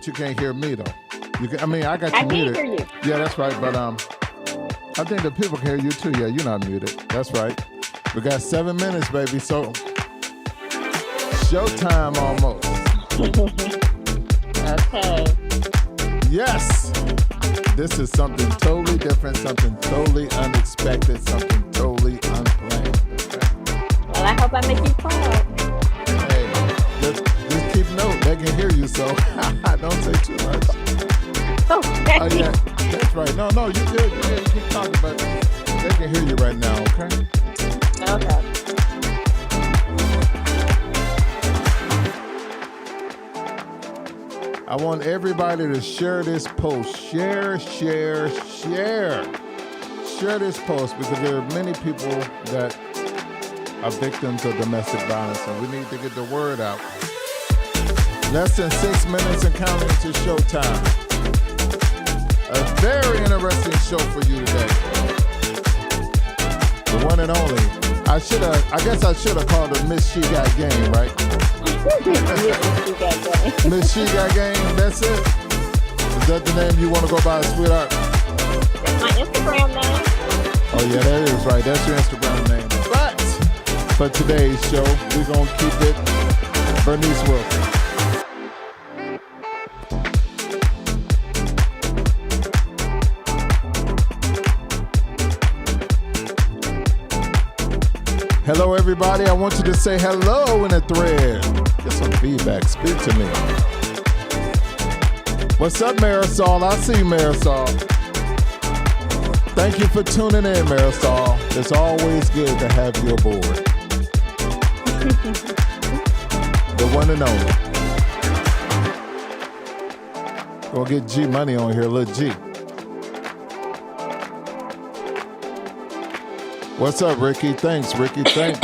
but you can't hear me though. I got you I muted. can hear you. Yeah, that's right. But I think the people can hear you too. Yeah, you're not muted. That's right. We got 7 minutes, baby. So showtime almost. Okay. Yes. This is something totally different, something totally unexpected, something totally unplanned. Okay? Well, I hope I make you proud. Hey, just keep note. They can hear you, so don't say too much. Okay. Oh, yeah, that's right. No, you good. You keep talking, but they can hear you right now, okay? Okay. I want everybody to share this post. Share. Share this post because there are many people that are victims of domestic violence, and we need to get the word out. Less than 6 minutes and counting to showtime. A very interesting show for you today. The one and only. I guess I should have called her Miss She Got Game, right? Miss She Got Game, that's it? Is that the name you want to go by, sweetheart? That's my Instagram name. Oh yeah, that is right. That's your Instagram name. But for today's show, we're going to keep it Bernice Wilson. Hello, everybody. I want you to say hello in a thread. Get some feedback. Speak to me. What's up, Marisol? I see you, Marisol. Thank you for tuning in, Marisol. It's always good to have you aboard. The one and only. Gonna get G Money on here, little G. What's up, Ricky? Thanks, Ricky. Thanks.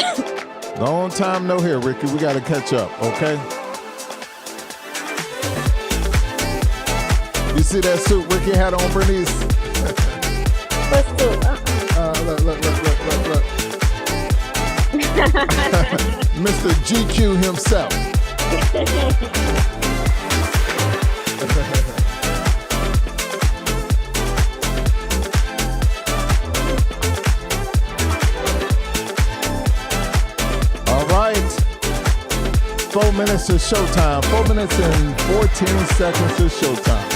Long time no here, Ricky. We got to catch up, okay? You see that suit Ricky had on, Bernice? What suit? Look. Mr. GQ himself. All right. 4 minutes to showtime. 4 minutes and 14 seconds to showtime.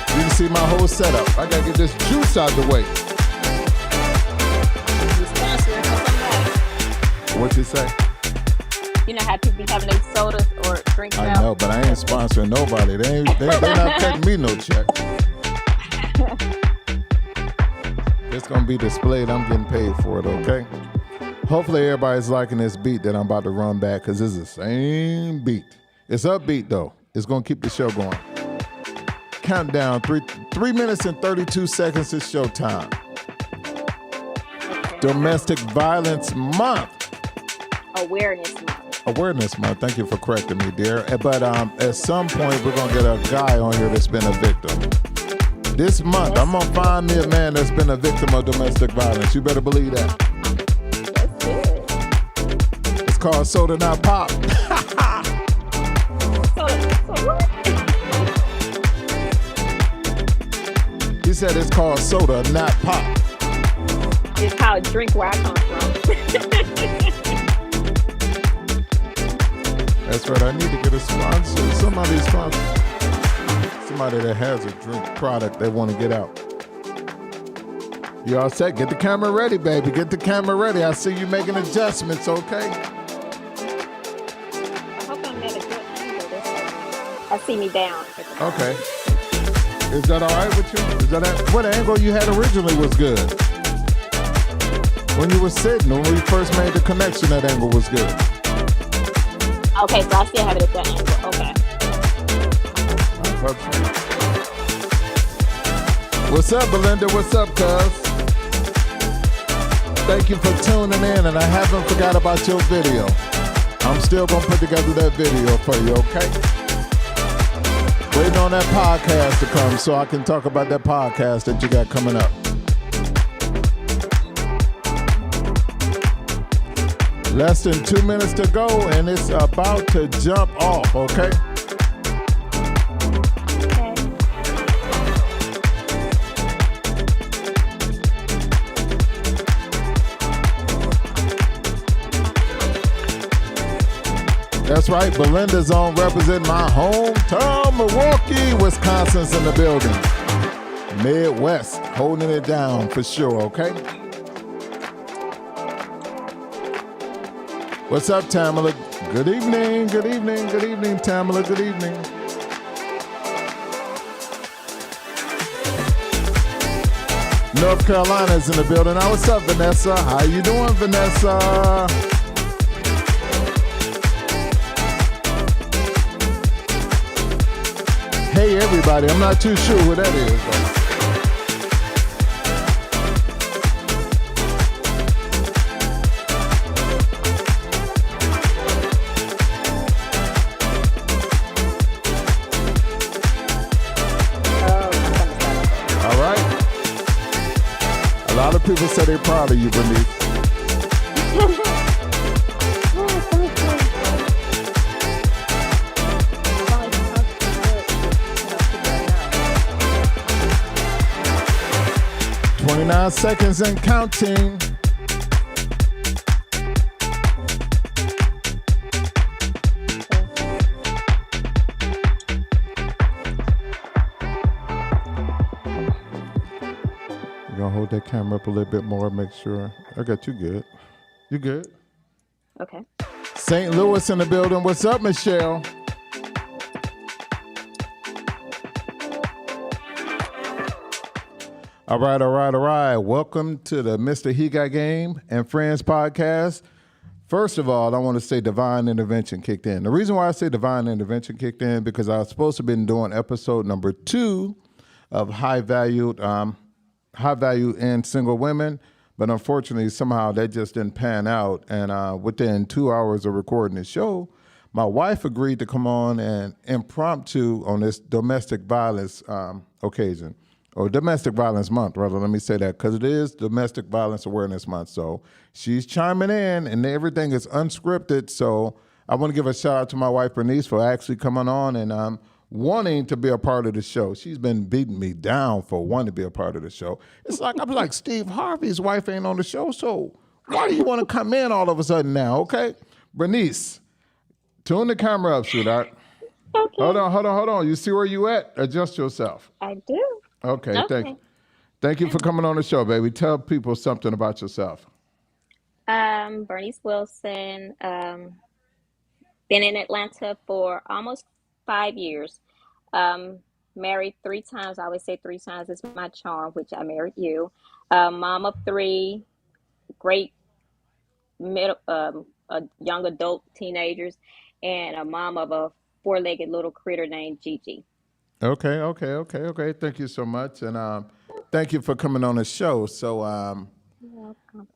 You can see my whole setup. I gotta get this juice out the way. What you say? You know how people be having their sodas or drinks I out? know, but I ain't sponsoring nobody. They not cutting me no check. It's gonna be displayed. I'm getting paid for it, okay? Hopefully everybody's liking this beat that I'm about to run back because it's the same beat. It's upbeat though. It's gonna keep the show going. Countdown, 3 minutes and 32 seconds is showtime. Domestic Violence Month. Awareness Month. Thank you for correcting me, dear. But at some point, we're going to get a guy on here that's been a victim. This month, I'm going to find me a man that's been a victim of domestic violence. You better believe that. That's good. It's called Soda Not Pop. So what? He said it's called Soda Not Pop. It's called Drink Where I Come From. That's right. I need to get a sponsor. Somebody that has a drink product they want to get out. You all set? Get the camera ready, baby. Get the camera ready. I see you making adjustments, okay? I hope I'm at a good angle this way. I see me down. Okay. Is that all right with you? Is that what angle you had originally was good? When you were sitting, when we first made the connection, that angle was good. Okay, so I still have it at that angle. Okay. What's up, Belinda? What's up, cuz? Thank you for tuning in, and I haven't forgot about your video. I'm still going to put together that video for you, okay? Waiting on that podcast to come so I can talk about that podcast that you got coming up. Less than 2 minutes to go, and it's about to jump off, okay? Okay. That's right, Belinda's on representing my hometown, Milwaukee, Wisconsin's in the building. Midwest, holding it down for sure, okay? What's up, Tamala? Good evening, good evening, good evening, Tamala, good evening. North Carolina's in the building. Now, what's up, Vanessa? How you doing, Vanessa? Hey, everybody. I'm not too sure who that is, though. All right. A lot of people say they're proud of you, Bernice. Thank you. 29 seconds and counting. You're gonna hold that camera up a little bit more, make sure. I got you good. You good? Okay. St. Louis in the building. What's up, Michelle? All right, all right, all right. Welcome to the Mr. He Got Game and Friends podcast. First of all, I want to say divine intervention kicked in. The reason why I say divine intervention kicked in because I was supposed to have been doing episode number 2 of high value and single women, but unfortunately somehow that just didn't pan out. And within 2 hours of recording the show, my wife agreed to come on and impromptu on this domestic violence occasion. Or Domestic Violence Month, rather, let me say that, because it is Domestic Violence Awareness Month. So she's chiming in, and everything is unscripted. So I want to give a shout out to my wife, Bernice, for actually coming on and wanting to be a part of the show. She's been beating me down for wanting to be a part of the show. It's like, I'm like, Steve Harvey's wife ain't on the show, so why do you want to come in all of a sudden now, okay? Bernice, tune the camera up, sweetheart. Okay. Hold on. You see where you at? Adjust yourself. I do. Okay, Okay. Thank you for coming on the show, baby. Tell people something about yourself. Bernice Wilson. Been in Atlanta for almost 5 years. Married 3 times. I always say 3 times is my charm, which I married you. Mom of 3, great middle, young adult teenagers, and a mom of a 4-legged little critter named Gigi. Okay. Thank you so much, and thank you for coming on the show. So You're welcome.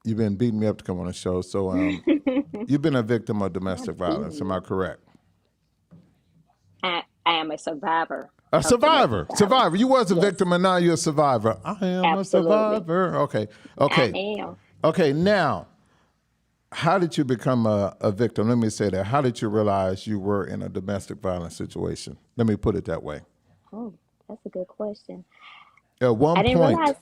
you've been beating me up to come on the show. So you've been a victim of domestic violence. Am I correct? I am a survivor. A of survivor. domestic Survivor. violence. You was a Yes, victim, and now you're a survivor. I am a absolutely. survivor. Okay. I am. Okay. Now, how did you become a victim? Let me say that. How did you realize you were in a domestic violence situation? Let me put it that way. Oh, that's a good question. At one I didn't point, realize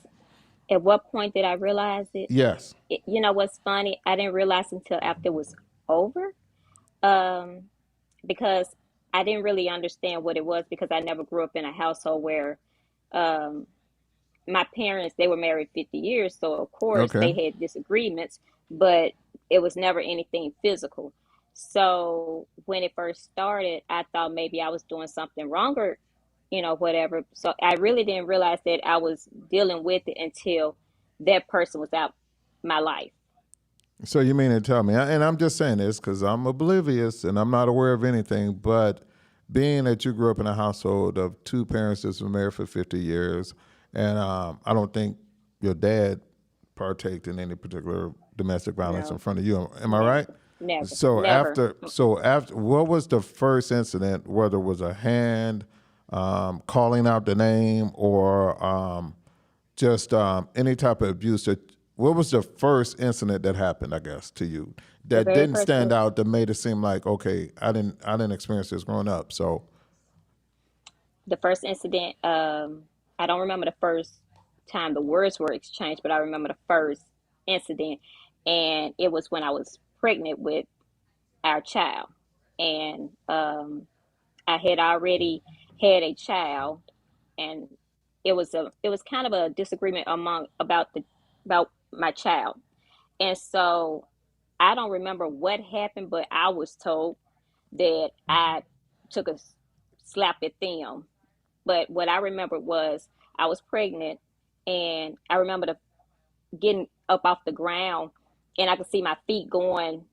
at what point did I realize it? yes. You know what's funny? I didn't realize until after it was over, um, because I didn't really understand what it was because I never grew up in a household where um, my parents, they were married 50 years, so of course Okay. they had disagreements, but it was never anything physical. So when it first started, I thought maybe I was doing something wrong or, whatever. So I really didn't realize that I was dealing with it until that person was out my life. So you mean to tell me, and I'm just saying this because I'm oblivious and I'm not aware of anything, but being that you grew up in a household of 2 parents that's been married for 50 years, and I don't think your dad partaked in any particular domestic violence in No, front of you. Am I never, right? never, So never. after, what was the first incident, whether it was a hand, calling out the name, or just any type of abuse that what was the first incident that happened, I guess, to you The that very didn't first stand one, out, that made it seem like, okay, I didn't experience this growing up. So, the first incident, I don't remember the first time the words were exchanged, but I remember the first incident, and it was when I was pregnant with our child, and I had already had a child, and it was kind of a disagreement among about my child, and so I don't remember what happened, but I was told that I took a slap at them. But what I remember was I was pregnant, and I remember getting up off the ground, and I could see my feet going,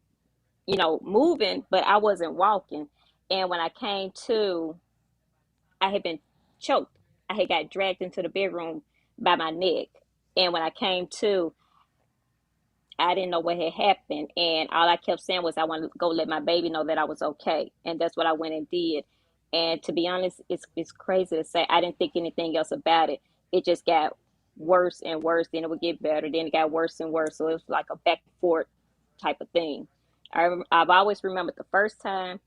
moving, but I wasn't walking. And when I came to, I had been choked. I had got dragged into the bedroom by my neck. And when I came to, I didn't know what had happened. And all I kept saying was, I wanted to go let my baby know that I was okay. And that's what I went and did. And to be honest, it's crazy to say I didn't think anything else about it. It just got worse and worse. Then it would get better. Then it got worse and worse. So it was like a back and forth type of thing. I've always remembered the first time,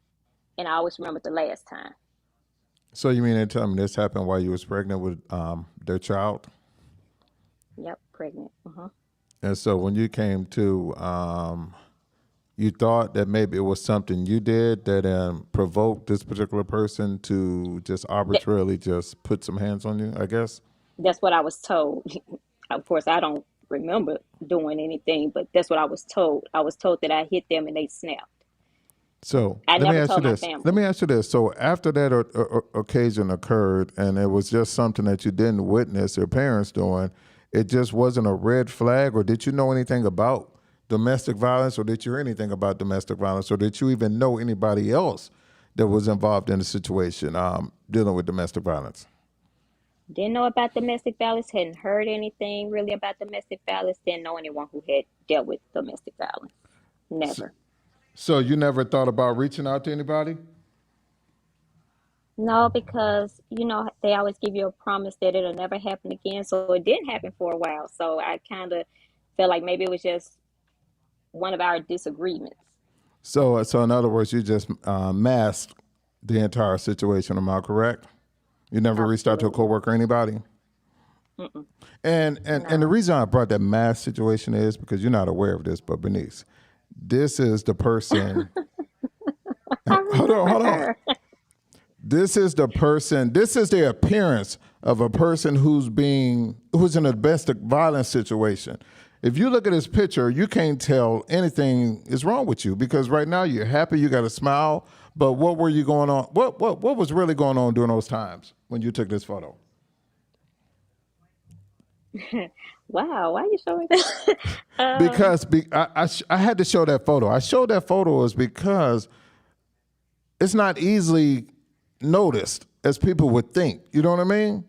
and I always remembered the last time. so you mean to tell me this happened while you was pregnant with their child? Yep, pregnant. And so when you came to, you thought that maybe it was something you did that provoked this particular person to just That, arbitrarily just put some hands on you, I guess. that's what I was told. Of course, I don't remember doing anything, but that's what I was told. I was told that I hit them and they snapped. So I let me never ask you told my this. Let family. me ask you this. So after that occasion occurred, and it was just something that you didn't witness your parents doing, it just wasn't a red flag, or did you know anything about domestic violence, or did you hear anything about domestic violence, or did you even know anybody else that was involved in the situation dealing with domestic violence? Didn't know about domestic violence, hadn't heard anything really about domestic violence, didn't know anyone who had dealt with domestic violence. Never. So you never thought about reaching out to anybody? No, because they always give you a promise that it'll never happen again. So it didn't happen for a while. So I kind of felt like maybe it was just one of our disagreements. So in other words, you just masked the entire situation. Am I correct? You never reached out to a Absolutely. coworker or anybody? Mm-mm. And the No. reason I brought that mask situation is because you're not aware of this, but Bernice, this is the person. I Hold on, remember hold on. her. This is the person. This is the appearance of a person who's in a domestic violence situation. If you look at this picture, you can't tell anything is wrong with you because right now you're happy, you got a smile. But what were you going on? What was really going on during those times when you took this photo? Wow, why are you showing that? um, Because I had to show that photo. I showed that photo is because it's not easily noticed as people would think. You know what I mean?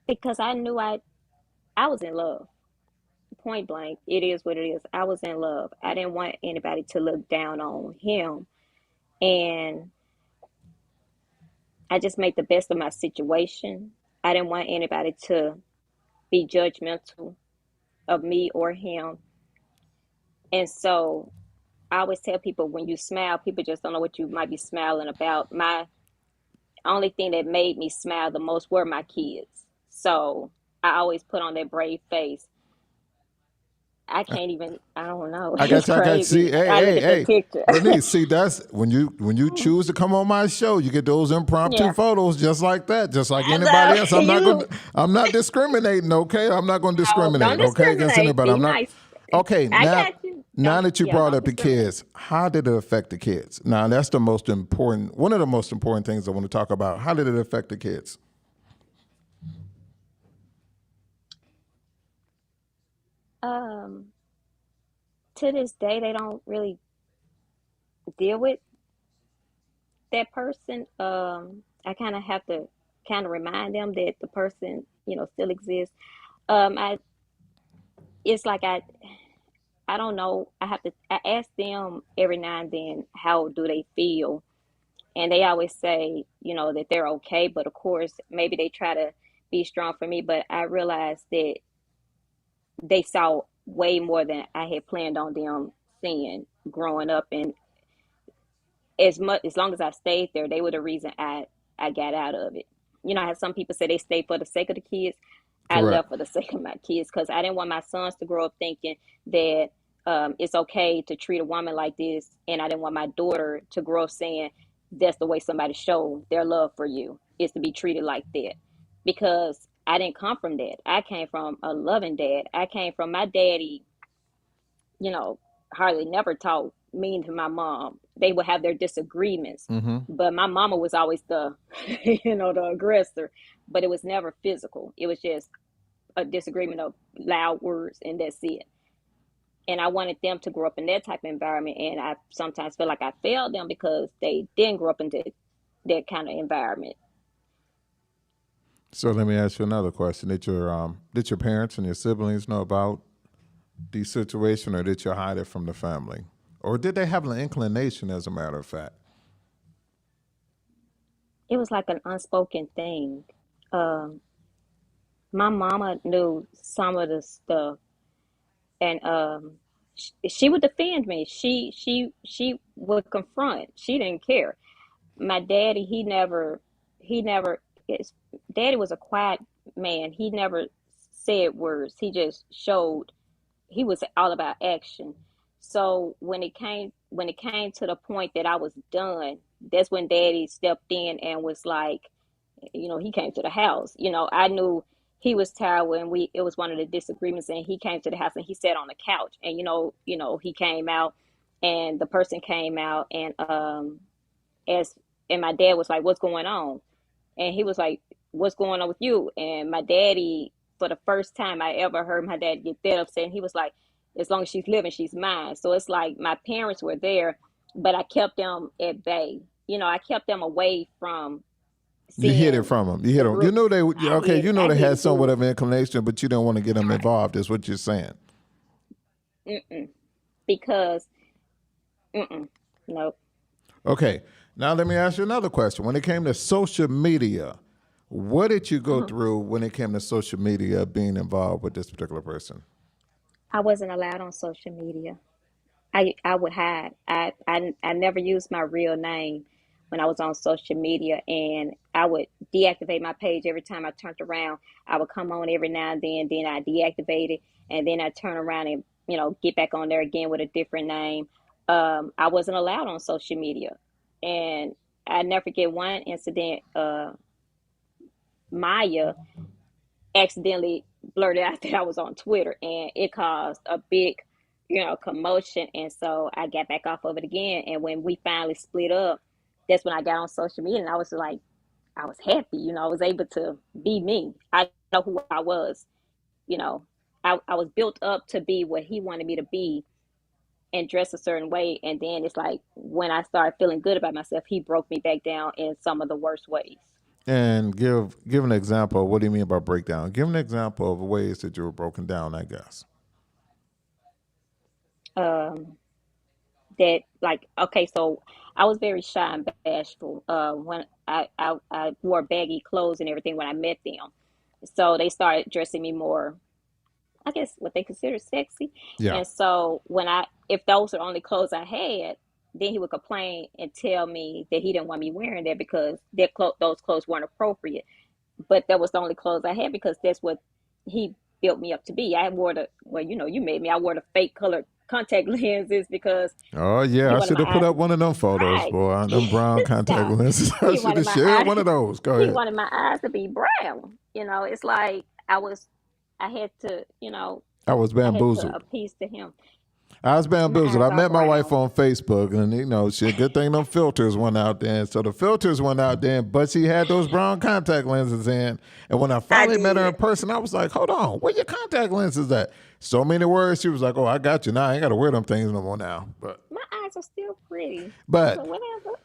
because I knew I was in love. Point blank, it is what it is. I was in love. I didn't want anybody to look down on him. And I just made the best of my situation. I didn't want anybody to be judgmental of me or him. And so I always tell people when you smile, people just don't know what you might be smiling about. My only thing that made me smile the most were my kids. So I always put on that brave face. I can't even, I don't know. I It's got you. I got see. crazy. Hey, I look hey, at the hey, picture. Bernice. See, that's when you choose to come on my show, you get those impromptu Yeah. photos just like that, just like anybody else. So you, I'm not discriminating. Okay, I'm not going to oh, don't discriminate. Okay, against discriminate. anybody. Be I'm not. nice. Okay, I now got you. now Don't, that you yeah, brought don't up the discriminate. kids, how did it affect the kids? Now that's the most important. One of the most important things I want to talk about. How did it affect the kids? Um, to this day, they don't really deal with that person. I kind of have to kind of remind them that the person, still exists. I it's like I don't know. I ask them every now and then how do they feel, and they always say, that they're okay. But of course, maybe they try to be strong for me. But I realize that they saw way more than I had planned on them seeing growing up. And as long as I stayed there, they were the reason I got out of it. You know, I have some people say they stay for the sake of the kids. I Correct. left for the sake of my kids because I didn't want my sons to grow up thinking that it's okay to treat a woman like this, and I didn't want my daughter to grow up saying that's the way somebody showed their love for you is to be treated like that. Because I didn't come from that. I came from a loving dad. I came from my daddy, you know, hardly never talked mean to my mom. They would have their disagreements, Mm-hmm. but my mama was always the, the aggressor. But it was never physical. It was just a disagreement of loud words, and that's it. And I wanted them to grow up in that type of environment, and I sometimes feel like I failed them because they didn't grow up in that kind of environment. So let me ask you another question. Did your parents and your siblings know about the situation, or did you hide it from the family? Or did they have an inclination, as a matter of fact? It was like an unspoken thing. Um, my mama knew some of the stuff, and she would defend me. She would confront. She didn't care. My daddy, he never his daddy was a quiet man. He never said words. He just showed. He was all about action. So when it came to the point that I was done, that's when daddy stepped in and was like, he came to the house. I knew he was tired when we it was one of the disagreements, and he came to the house and he sat on the couch, and he came out, and the person came out, and as and my dad was like, "What's going on?" And he was like, "What's going on with you?" And my daddy, for the first time I ever heard my dad get that upset, and he was like, "As long as she's living, she's mine." So it's like my parents were there, but I kept them at bay. I kept them away from You hid it seeing from them. You hid the them. You groups. knew they I okay. hid You it. know I they hid had it somewhat good. of an inclination, but you didn't want to get them Right. involved. Is what you're saying. Mm-mm. Because, mm-mm. Nope. Okay. Now let me ask you another question. When it came to social media, what did you go Uh-huh. through when it came to social media being involved with this particular person? I wasn't allowed on social media. I would hide. I never used my real name when I was on social media, and I would deactivate my page every time I turned around. I would come on every now and then I deactivate it, and then I turn around and get back on there again with a different name. I wasn't allowed on social media, and I never forget one incident. Maya accidentally blurted out that I was on Twitter, and it caused a big, commotion. And so I got back off of it again. And when we finally split up, that's when I got on social media, and I was like, I was happy. I was able to be me. I know who I was. You know, I was built up to be what he wanted me to be and dress a certain way. And then it's like when I started feeling good about myself, he broke me back down in some of the worst ways. And give an example. What do you mean by breakdown? Give an example of ways that you were broken down. I guess. Um, that like okay, so I was very shy and bashful when I wore baggy clothes and everything when I met them. So they started dressing me more, I guess, what they consider sexy. Yeah. And so when I if those are the only clothes I had, then he would complain and tell me that he didn't want me wearing that because those clothes weren't appropriate. But that was the only clothes I had because that's what he built me up to be. I wore the well, you made me. I wore the fake colored contact lenses because Oh he yeah, I wanted should my have put eyes up one of them photos, right. boy. Them brown contact Stop. lenses. I He should wanted have my shared eyes. one of those. Go He ahead. wanted my eyes to be brown. It's like I had to, I was I had to bamboozled. appease to him. I was My bamboozled. eyes I are met my wife brown. on Facebook, and shit. Good thing them filters went out there. So the filters went out there, but she had those brown contact lenses in. And when I I finally met her did. in person, I was like, "Hold on, where your contact lenses at?" So many words. She was like, "Oh, I got you now. I ain't got to wear them things no more now." My eyes are still pretty. So But whatever.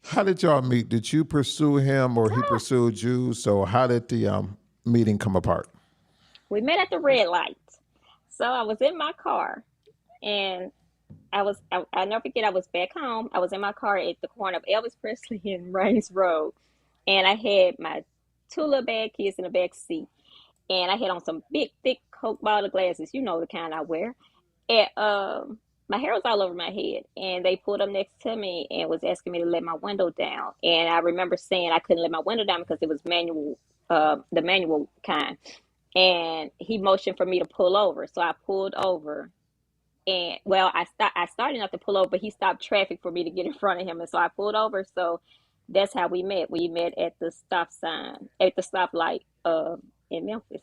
how did y'all meet? Did you pursue him or he pursued you? So how did the meeting come apart? We met at the red light. So I was in my car, and I never forget, I was back home. I was in my car at the corner of Elvis Presley and Rains Road. And I had my two little bad kids in the back seat. And I had on some big, thick Coke bottle glasses, you know the kind I wear. And my hair was all over my head, and they pulled up next to me and was asking me to let my window down. And I remember saying I couldn't let my window down because it was manual, the manual kind. And he motioned for me to pull over, so I pulled over. And well, I started not to pull over, but he stopped traffic for me to get in front of him, and so I pulled over. So that's how we met. We met at the stop sign, at the stoplight, in Memphis,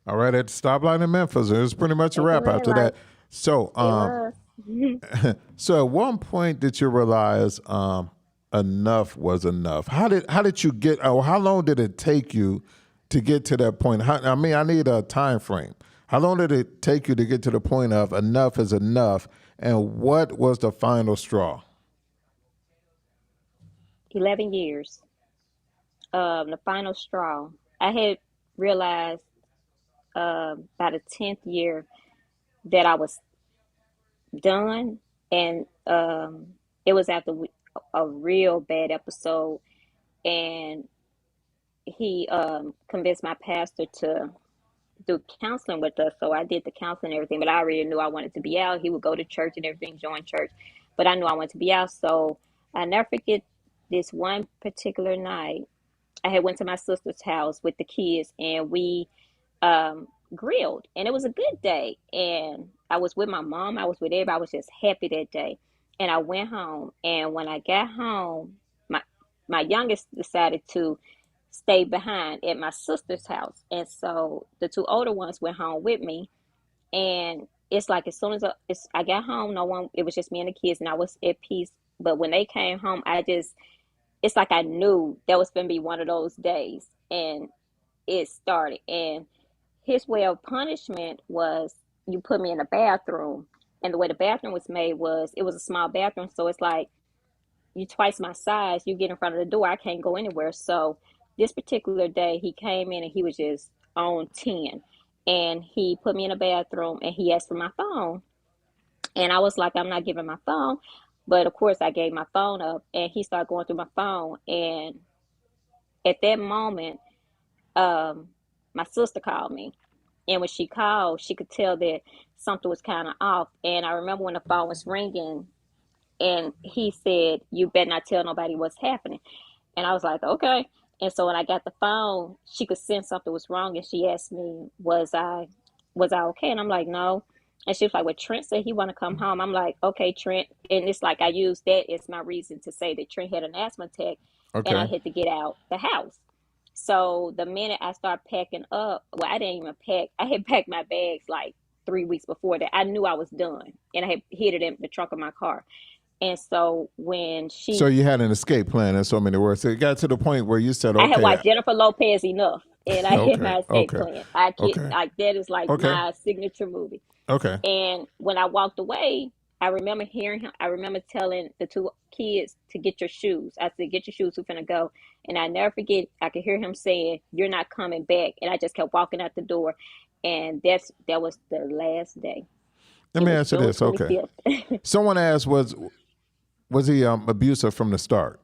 All right, at the stoplight in Memphis. It was pretty much a at the wrap red after light. that. So, It was. so at one point did you realize enough was enough? How did you get? Or how long did it take you to get to that point? I mean, I need a time frame. How long did it take you to get to the point of enough is enough? And what was the final straw? 11 years. The final straw. I had realized by the 10th year that I was done, and it was after a real bad episode, and he convinced my pastor to do counseling with us. So I did the counseling and everything, but I already knew I wanted to be out. He would go to church and everything, join church, but I knew I wanted to be out. So I never forget this one particular night. I had went to my sister's house with the kids, and we grilled, and it was a good day. And I was with my mom. I was with everybody. I was just happy that day. And I went home, and when I got home, my youngest decided to stay behind at my sister's house, and so the two older ones went home with me. And it's like as soon as I got home, no one. It was just me and the kids, and I was at peace. But when they came home, it's like I knew that was going to be one of those days, and it started. And his way of punishment was you put me in the bathroom, and the way the bathroom was made was it was a small bathroom, so it's like you twice my size, you get in front of the door, I can't go anywhere. So this particular day, he came in and he was just on 10, and he put me in the bathroom and he asked for my phone, and I was like, I'm not giving my phone. But of course, I gave my phone up, and he started going through my phone. And at that moment, um, my sister called me. And when she called, she could tell that something was kind of off. And I remember when the phone was ringing, and he said, "You better not tell nobody what's happening." And I was like, "Okay." And so when I got the phone, she could sense something was wrong, and she asked me, was I okay? And I'm like, "No." And she was like, "Well, Trent said he want to come home." I'm like, "Okay, Trent." And it's like I used that as my reason to say that Trent had an asthma attack, and I Okay. had to get out the house. So the minute I started packing up, well, I didn't even pack. I had packed my bags like 3 weeks before that. I knew I was done, and I had hid it in the trunk of my car. And so when So she, you had an escape plan in so many words. So it got to the point where you said, I had okay, watched Jennifer Lopez enough, and I had okay, my escape okay, plan. I kid, okay, like that is like okay, my signature movie. okay. And when I walked away, I remember hearing him. I remember telling the two kids to get your shoes. I said, "Get your shoes. We're finna go." And I never forget. I could hear him saying, "You're not coming back." And I just kept walking out the door. And that was the last day. Let It me was answer June this. twenty Okay. fifth. Someone asked, was he abusive from the start?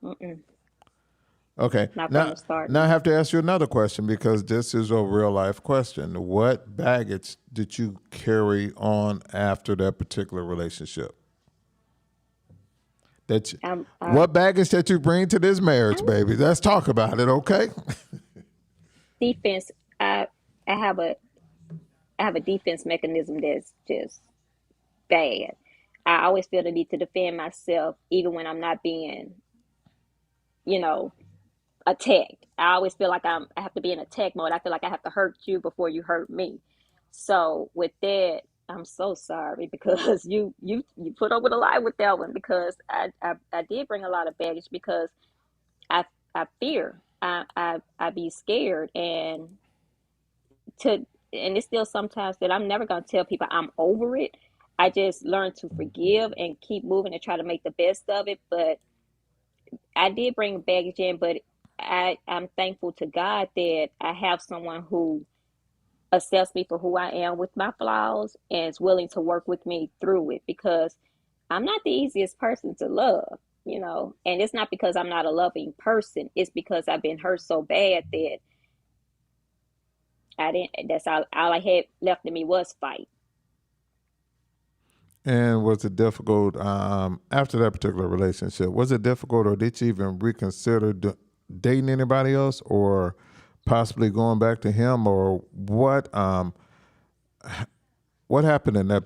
Mm-mm, Okay. not from Now, the start. now I No. have to ask you another question because this is a real life question. What baggage did you carry on after that particular relationship? That you, Um, uh, what baggage that you bring to this marriage, I'm baby? Let's talk about it, okay? defense. I have a defense mechanism that's just bad. I always feel the need to defend myself, even when I'm not being, you know, attacked. I always feel like I have to be in attack mode. I feel like I have to hurt you before you hurt me. So with that, I'm so sorry because you put up with a lot with that one because I did bring a lot of baggage because I I fear. I be scared to and it's still sometimes that I'm never gonna tell people I'm over it. I just learn to forgive and keep moving and try to make the best of it. But I did bring baggage in, but I'm thankful to God that I have someone who accepts me for who I am with my flaws and is willing to work with me through it because I'm not the easiest person to love, and it's not because I'm not a loving person. It's because I've been hurt so bad that I didn't. That's all I had left in me was fight. And was it difficult after that particular relationship? Was it difficult, or did you even reconsider dating anybody else, or possibly going back to him, or what? What happened in that?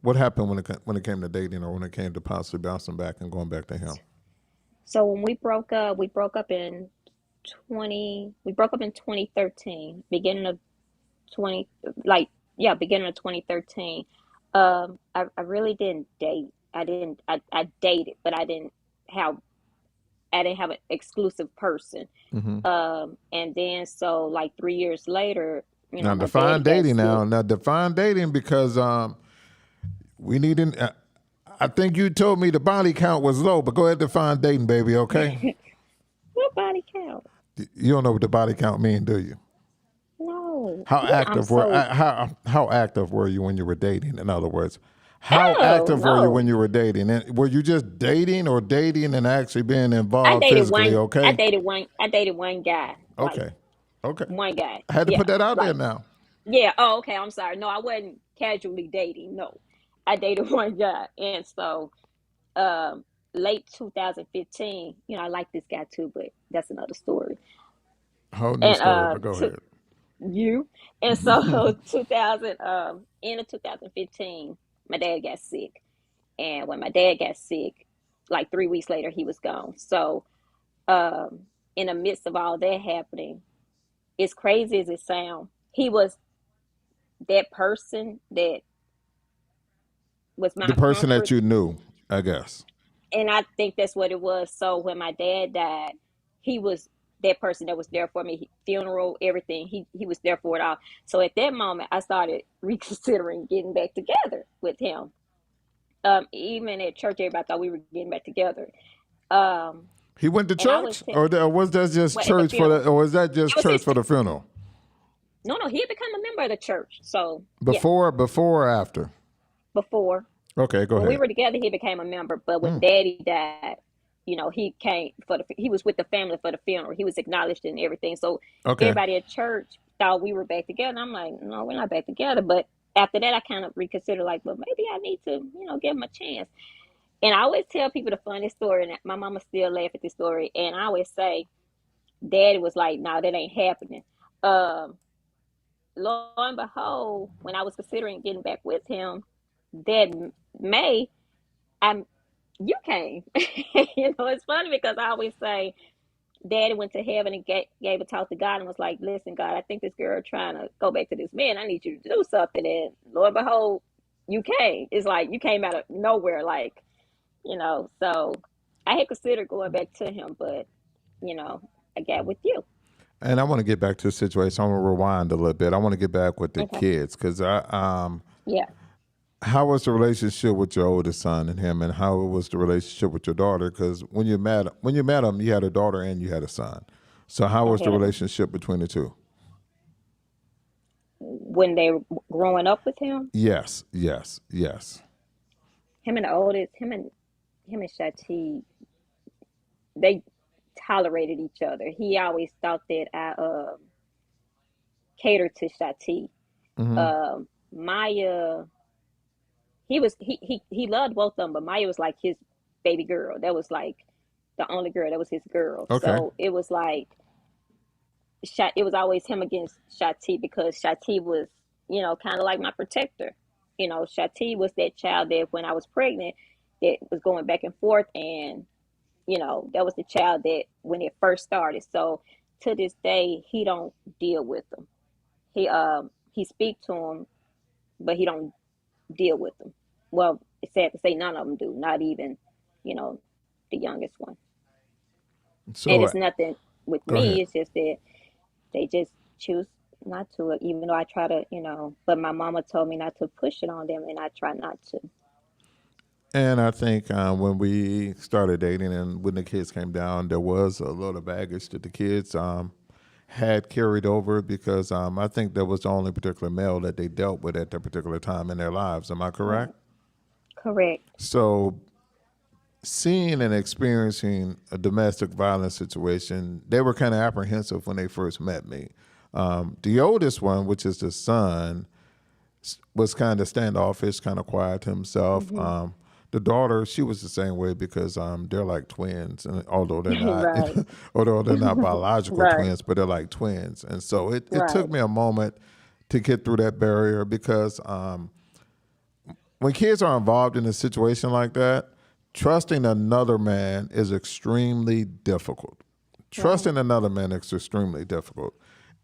What happened when it came to dating, or when it came to possibly bouncing back and going back to him? So when we broke up in 2013, beginning of 20, like, yeah, beginning of 2013. I really didn't date. I dated, but have I didn't have an exclusive person. Hmm. And then so like 3 years later, Now my define daddy got dating. sick. Now define dating, because we need an. I think you told me the body count was low, but go ahead, define dating, baby. Okay. What body count? You don't know what the body count mean, do you? No. How Yeah, I'm active were so. how active were you when you were dating? In other words, how Oh active were you when no. you were dating? And were you just dating, or dating and actually being involved physically? Okay, I dated one guy. Like okay, okay. one guy. I had to Yeah. put that out there Like now. yeah. Oh, okay. I'm sorry. No, I wasn't casually dating. No. I dated one guy. And so um late 2015, I like this guy too, but that's another story. Whole new And story, but go to ahead. you. And so 2000 end of 2015, my dad got sick. And when my dad got sick, like 3 weeks later he was gone. So um in the midst of all that happening, as crazy as it sounds, he was that person that was The my person that comfort. you knew, I guess. And I think that's what it was. So when my dad died, he was that person that was there for me. Funeral, everything. He was there for it all. So at that moment, I started reconsidering getting back together with him. Even at church, everybody thought we were getting back together. Um, He went to and I was church, or was that just well, at the church for funeral. the, or was that It just was church his. for the funeral? No, no, he had become a member of the church. So yeah, Before or after? before. Okay, go When we ahead. were together, he became a member. But when Mm, Daddy died, he came he was with the family for the funeral. He was acknowledged and everything. So okay. everybody at church thought we were back together. And I'm like, no, we're not back together. But after that, I kind of reconsidered, like, well, maybe I need to, give him a chance. And I always tell people the funny story, and my mama still laugh at this story. And I always say, Daddy was like, no, that ain't happening. Um, Lo and behold, when I was considering getting back with him, that May, I you came. It's funny because I always say Daddy went to heaven and gave a talk to God and was like, "Listen, God, I think this girl trying to go back to this man. I need you to do something." And lo and behold, you came. It's like you came out of nowhere, like So I had considered going back to him, but you know, I got with you. And I want to get back to the situation. I want to rewind a little bit. I want to get back with the Okay. kids, because Yeah. how was the relationship with your oldest son and him, and how was the relationship with your daughter? Because when you met him, you had a daughter and you had a son. So how I was the had a relationship between the two? when they were growing up with him. Yes, yes, yes. Him and the oldest, him and Shati, they tolerated each other. He always thought that I catered to Shati. Hmm. Maya, he loved both of them, but Maya was like his baby girl. That was like the only girl. That was his girl. Okay. So it was like it was always him against Shati because Shati was, kind of like my protector. Shati was that child that when I was pregnant, that was going back and forth, and that was the child that when it first started. So to this day, he don't deal with them. He speak to them, but he don't deal with them. Well, it's sad to say none of them do. Not even, you know, the youngest one. And So it's nothing with go ahead. me. It's just that they just choose not to. Even though I try to, but my mama told me not to push it on them, and I try not to. And I think when we started dating and when the kids came down, there was a lot of baggage that the kids had carried over, because I think that was the only particular male that they dealt with at that particular time in their lives. Am I correct? Right. Correct. So seeing and experiencing a domestic violence situation, they were kind of apprehensive when they first met me. The oldest one, which is the son, was kind of standoffish, kind of quiet to himself. Hmm. The daughter, she was the same way because they're like twins, and although they're not, Right. although they're not biological Right. twins, but they're like twins. And so it took Right. me a moment to get through that barrier because when kids are involved in a situation like that, trusting another man is extremely difficult. Right. Trusting another man is extremely difficult.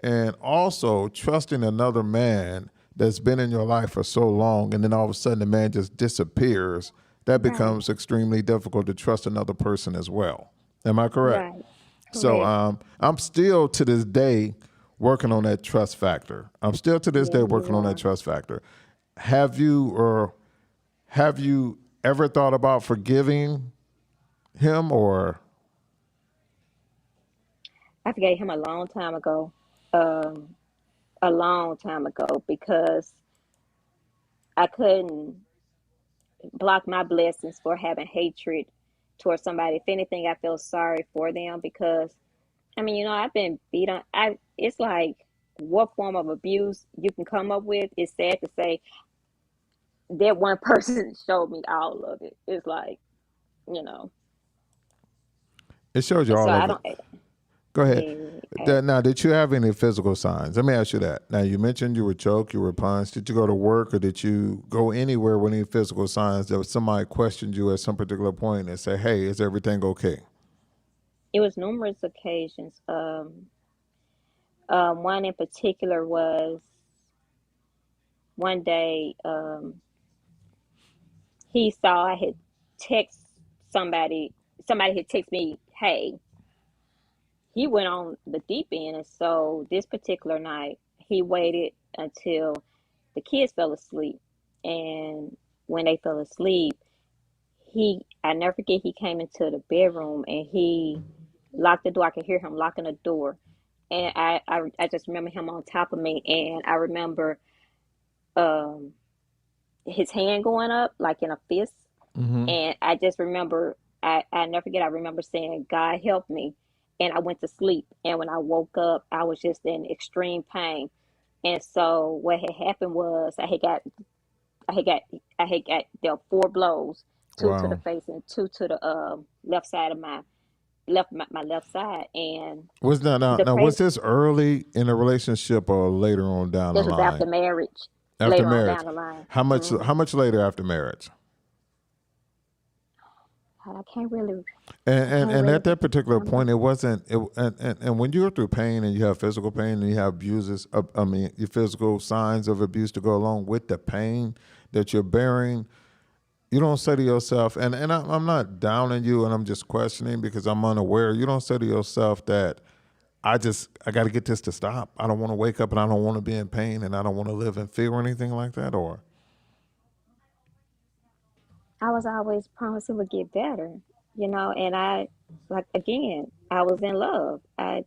And also trusting another man that's been in your life for so long and then all of a sudden the man just disappears, that Right. becomes extremely difficult to trust another person as well. Am I correct? Right. So Correct. I'm still to this day working on that trust factor. I'm still to this Yes, day you working on that are. trust factor. Have you or have you ever thought about forgiving him or I forgave him a long time ago. Um, a long time ago because I couldn't block my blessings for having hatred towards somebody. If anything, I feel sorry for them because I mean, I've been beat on. It's like what form of abuse you can come up with. It's sad to say that one person showed me all of it. It's like, you know, it shows you and so all I of it? don't. Go ahead. Yeah, Now, did you have any physical signs? Let me ask you that. Now, you mentioned you were choked, you were punched. Did you go to work or did you go anywhere with any physical signs that somebody questioned you at some particular point and say, hey, is everything okay? it was numerous occasions. One in particular was one day. He saw I had text somebody. Somebody had text me, "Hey." He went on the deep end, and so this particular night, he waited until the kids fell asleep, and when they fell asleep, I never forget, he came into the bedroom and he locked the door. I could hear him locking the door, and I just remember him on top of me, and I remember um his hand going up like in a fist. Mm-hmm. And I just remember, I never forget, I remember saying, God help me. And I went to sleep. And when I woke up, I was just in extreme pain. And so what had happened was I had got, I had got dealt four blows, two to the Wow. face and two to the left side of my left side. And Was that the now was crazy, this early in the relationship or later on down the this was after line? marriage, After later on marriage. down the line. How much later after marriage? God, I can't And really at that particular remember. point, it wasn't. And when you go through pain and you have physical pain and you have abuses, I mean, your physical signs of abuse to go along with the pain that you're bearing, you don't say to yourself, I'm not downing you, and I'm just questioning because I'm unaware. You don't say to yourself that I got to get this to stop. I don't want to wake up and I don't want to be in pain and I don't want to live in fear or anything like that. Or I was always promised it would get better, and like, again, I was in love. I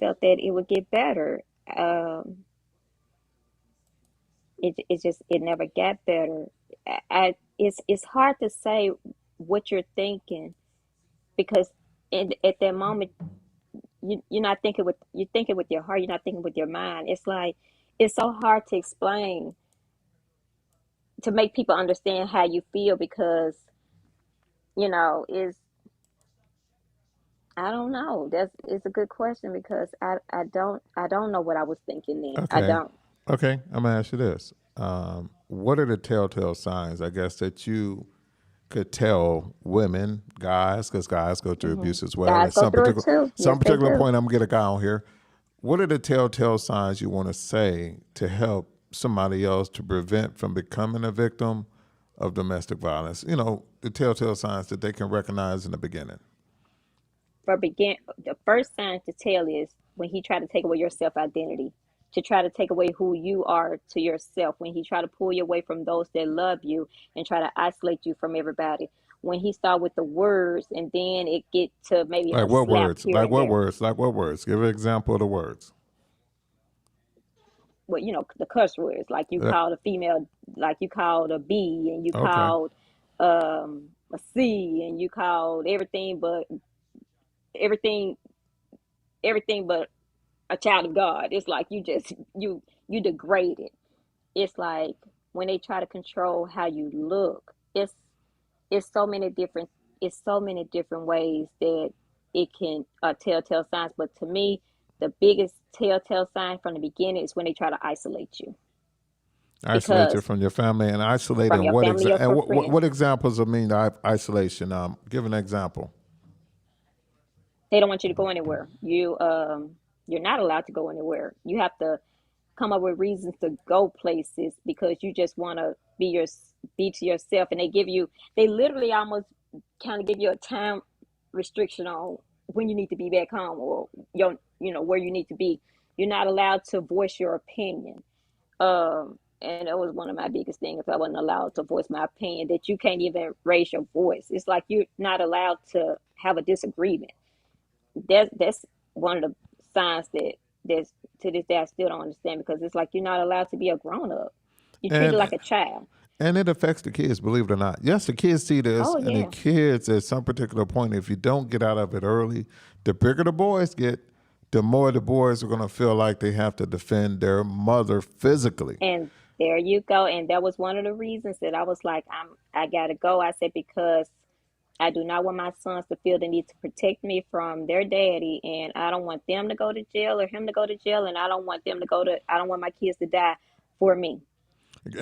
felt that it would get better. Um, it never got better. It's hard to say what you're thinking because at that moment you're not thinking with you're thinking with your heart. You're not thinking with your mind. It's like it's so hard to explain to make people understand how you feel because is I don't know. That's It's a good question because I don't know what I was thinking then. I okay, don't. okay, I'm gonna ask you this: what are the telltale signs, I guess, that you could tell women, guys, because guys go through Hmm. abuse as well. Guys At go through it too. some Yes, they particular do. point, I'm gonna get a guy on here. What are the telltale signs you want to say to help somebody else to prevent from becoming a victim of domestic violence? You know, the telltale signs that they can recognize in the beginning. The first sign to tell is when he try to take away your self identity, to try to take away who you are to yourself. When he try to pull you away from those that love you and try to isolate you from everybody. When he start with the words and then it get to maybe Like a what slap words? here and there. Like what words? Give an example of the words. Well, the cuss words, like you Uh, called a female, like you called a B, and you okay. called a C, and you called everything but everything everything but a child of God. It's like you just you degrade it. It's like when they try to control how you look. It's so many different it's so many different ways that it can telltale signs. But to me, the biggest telltale sign from the beginning is when they try to isolate you Isolate you because from your family and isolate from in your what family or from what friends. examples of mean isolation? Give an example. They don't want you to go anywhere. You're not allowed to go anywhere. You have to come up with reasons to go places because you just want to be to yourself, and they literally almost kind of give you a time restriction on when you need to be back home or where you need to be. You're not allowed to voice your opinion. And that was one of my biggest things. I wasn't allowed to voice my opinion, that you can't even raise your voice. It's like you're not allowed to have a disagreement. That's one of the signs that's to this day I still don't understand, because it's like you're not allowed to be a grown up. You're treated And like a child. and it affects the kids, believe it or not. Yes, the kids see this, Oh and the yeah, kids at some particular point, if you don't get out of it early, the bigger the boys get, the more the boys are going to feel like they have to defend their mother physically. and there you go. And that was one of the reasons that I was like, I gotta go. I said because I do not want my sons to feel the need to protect me from their daddy, and I don't want them to go to jail or him to go to jail, and I don't want my kids to die for me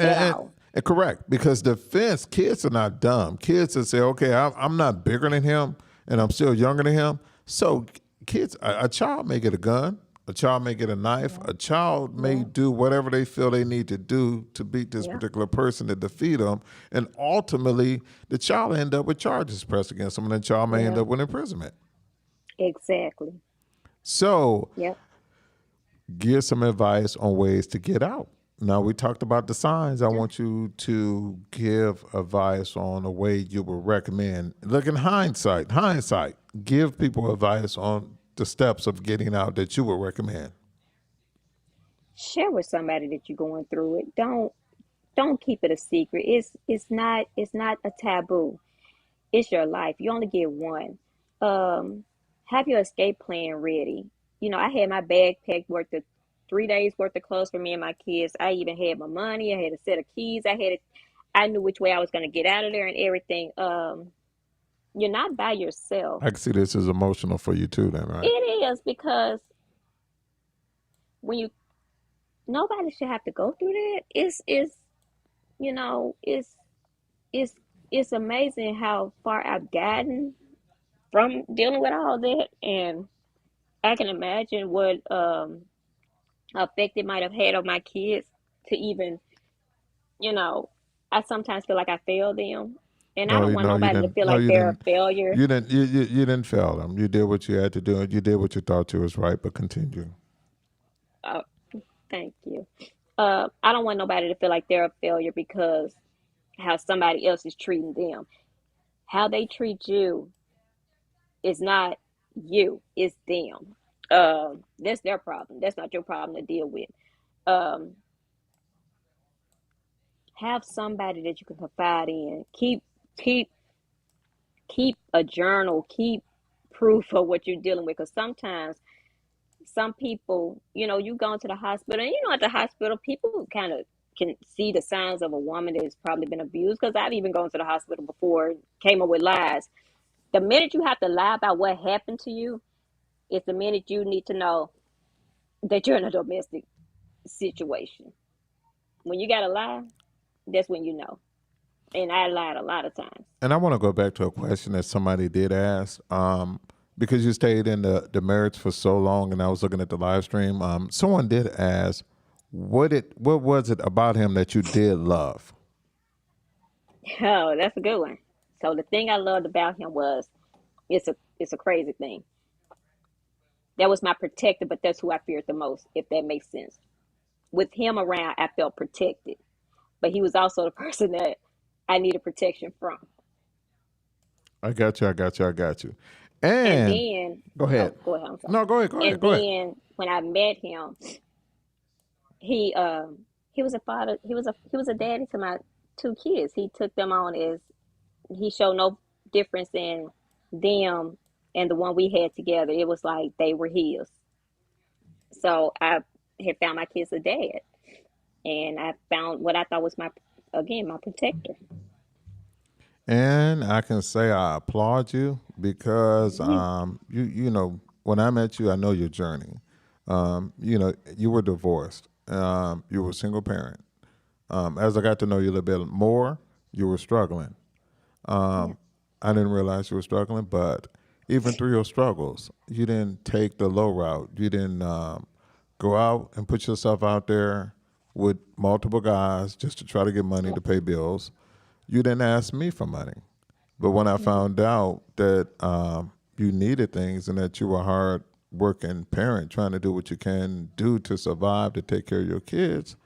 at And, all. and correct, because defense, kids are not dumb. Kids that say, okay, I'm not bigger than him and I'm still younger than him. So kids, a child may get a gun, a child may get a knife, Yeah, a child may yeah, do whatever they feel they need to do to beat this yeah, particular person to defeat them. And ultimately, the child end up with charges pressed against them, and the child may end yeah, up with imprisonment. exactly. So Yep. give some advice on ways to get out. Now we talked about the signs. I Yeah. want you to give advice on a way you would recommend. Look in hindsight, give people advice on the steps of getting out that you would recommend. Share with somebody that you're going through it. Don't keep it a secret. It's not a taboo. It's your life. You only get one. Um, have your escape plan ready. I had my bag packed worth of 3 days worth of clothes for me and my kids. I even had my money. I had a set of keys. I knew which way I was going to get out of there and everything. You're not by yourself. I can see this is emotional for you too, then, It right? is because when you nobody should have to go through that. You know, it's it's amazing how far I've gotten from dealing with all that, and I can imagine what effect it might have had on my kids to even, you know, I sometimes feel like I failed them, and I No, don't you want know you nobody to didn't. feel No, like you they're a didn't. failure. You didn't fail them. You did what you had to do, and you did what you thought you was right. But continue. Uh, thank you. I don't want nobody to feel like they're a failure because how somebody else is treating them. How they treat you is not you, it's them. That's their problem. That's not your problem to deal with. Um, have somebody that you can confide in. Keep keep a journal. Keep proof of what you're dealing with. Because sometimes some people, you go into the hospital, and at the hospital, people kind of can see the signs of a woman that has probably been abused. Because I've even gone to the hospital before, came up with lies. The minute you have to lie about what happened to you, is the minute you need to know that you're in a domestic situation. When you gotta lie, that's when you know. And I lied a lot of times. And I want to go back to a question that somebody did ask. Because you stayed in the marriage for so long, and I was looking at the live stream. Someone did ask, what was it about him that you did love? Oh, that's a good one. So the thing I loved about him was it's a crazy thing. That was my protector, but that's who I feared the most, if that makes sense. With him around, I felt protected, but he was also the person that I needed protection from. I got you. I got you. I got you. And And then, go oh, ahead. go ahead. I'm sorry. No, go ahead. Go ahead. And Go ahead. then when I met him, he he was a father. He was a daddy to my two kids. He took them on as he showed no difference in them and the one we had together. It was like they were his. So I had found my kids a dad, and I found what I thought was my, again, my protector. And I can say I applaud you because you know when I met you, I know your journey. You know, you were divorced. You were a single parent. As I got to know you a little bit more, you were struggling. Yeah. I didn't realize you were struggling, but even through your struggles, you didn't take the low route. You didn't go out and put yourself out there with multiple guys just to try to get money to pay bills. You didn't ask me for money. But when I Mhm. found out that you needed things and that you were a hard working parent trying to do what you can do to survive, to take care of your kids,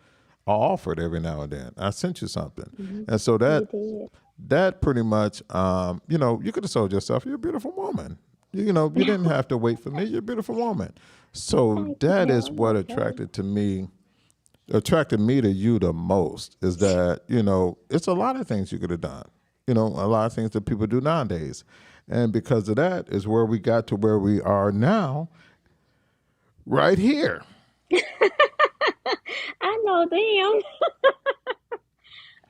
I offered every now and then. I sent you something. Mhm. And so You that did. that pretty much, you know, you could have sold yourself. You're a beautiful woman. You know, you didn't have to wait for me. You're a beautiful woman. So Thank that is you. what Okay. attracted me to you the most is that, you know, it's a lot of things you could have done. You know, a lot of things that people do nowadays. And because of that is where we got to where we are now, right here. I know them.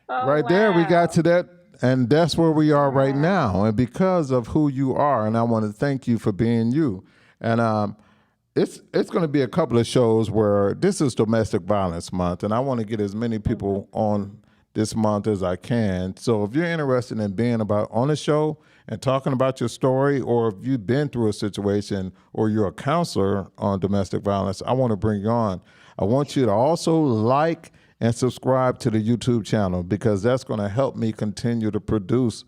Oh Right there, we got wow. to that, and that's where we are right Wow. now. And because of who you are, and I want to thank you for being you. And it's going to be a couple of shows where this is Domestic Violence Month, and I want to get as many Okay. people on this month as I can. So if you're interested in being about on a show and talking about your story, or if you've been through a situation, or you're a counselor on domestic violence, I want to bring you on. I want you to also like and subscribe to the YouTube channel because that's going to help me continue to produce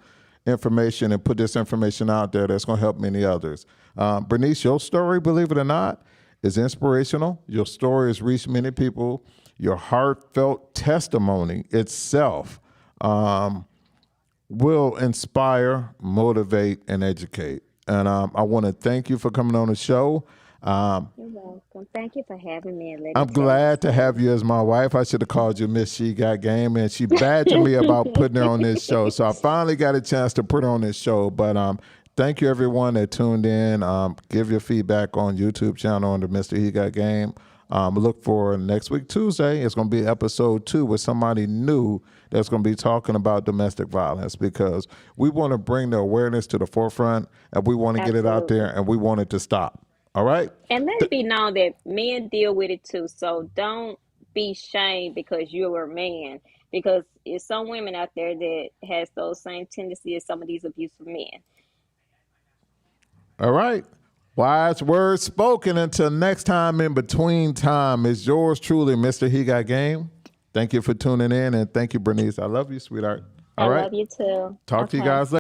information and put this information out there that's going to help many others. Bernice, your story, believe it or not, is inspirational. Your story has reached many people. Your heartfelt testimony itself will inspire, motivate, and educate. And I want to thank you for coming on the show. You're welcome. Thank you for having me and letting me I'm tell my glad to have story. you as my wife. I should have called you Miss She Got Game, and she badgered me about putting her on this show. So I finally got a chance to put her on this show. But thank you everyone that tuned in. Give your feedback on YouTube channel under Mr. He Got Game. Look for next week Tuesday. It's going to be episode 2 with somebody new that's going to be talking about domestic violence because we want to bring the awareness to the forefront and we want to get it out there Absolutely. and we want it to stop. All right. And let it be known that men deal with it too. So don't be shamed because you're a man. Because there's some women out there that has those same tendencies as some of these abusive men. All right. Wise words spoken. Until next time, in between time, is yours truly, Mr. He Got Game. Thank you for tuning in, and thank you, Bernice. I love you, sweetheart. I All right. love you too. Talk to you Okay. guys later.